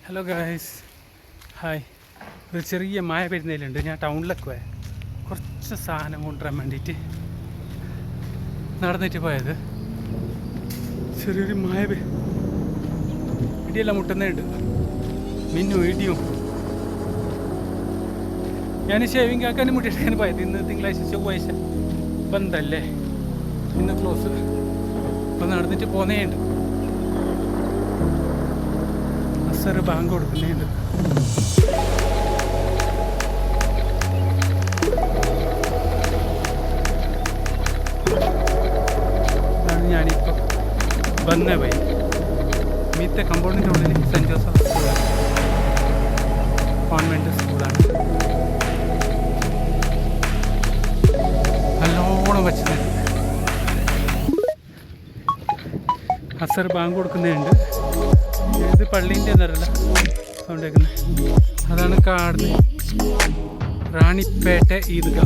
Hello guys, hi. ഒരു ചെറിയ മഴ പെരുന്നതിലുണ്ട്. ഞാൻ ടൗണിലേക്ക് പോയത് കുറച്ച് സാധനം കൊണ്ടുവരാൻ വേണ്ടിയിട്ട് നടന്നിട്ട് പോയത്. ചെറിയൊരു മഴ ഇടിയെല്ലാം മുട്ടുന്നുണ്ട്, മിന്നും ഇടിയും. ഞാൻ ഷേവിങ് ആക്കാനും മുട്ടിയിട്ടാണ് പോയത്. ഇന്ന് തിങ്കളാഴ്ച ചൊവ്വാഴ്ച ബന്ധല്ലേ, ഇന്ന് ക്ലോസ്. അപ്പോൾ നടന്നിട്ട് പോന്നേയുണ്ട്. അസർ ബാങ്ക് കൊടുക്കുന്നുണ്ട്. അതാണ് ഞാനിപ്പോൾ വന്ന വഴി. മീത്തെ കമ്പൗണ്ടിൻ്റെ ഉള്ളിൽ സെൻറ്റ് ജോസഫ് സ്കൂളാണ്, കോൺവെൻറ്റ് സ്കൂളാണ്. നല്ലോണം വച്ചത്. അസർ ബാങ്ക് കൊടുക്കുന്നുണ്ട്. ഇത് പള്ളീൻ്റെ എന്നറിയില്ല സൗണ്ട് കേൾക്കുന്നത്. അതാണ് കാണുന്നത് റാണിപ്പേട്ട ഈദ്ഗാ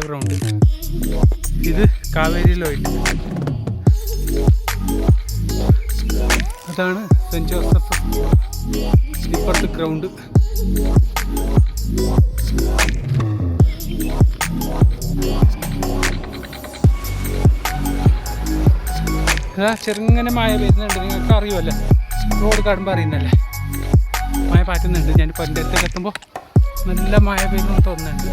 ഗ്രൗണ്ട്. ഇത് കാവേരിയിലോയിട്ട്. അതാണ് സെൻറ്റ് ജോസഫ്. ഇപ്പുറത്ത് ഗ്രൗണ്ട്. ചെറുങ്ങനെ മഴ പെയ്യുന്നുണ്ട്. നിങ്ങൾക്ക് അറിയുമല്ലോ, റോഡ് കാണുമ്പോൾ അറിയുന്നല്ലേ മഴ പാറ്റുന്നുണ്ട്. ഞാനിപ്പോൾ എൻ്റെ അടുത്തേക്ക് എത്തുമ്പോൾ നല്ല മഴ പെയ്യുന്നു തോന്നുന്നുണ്ട്.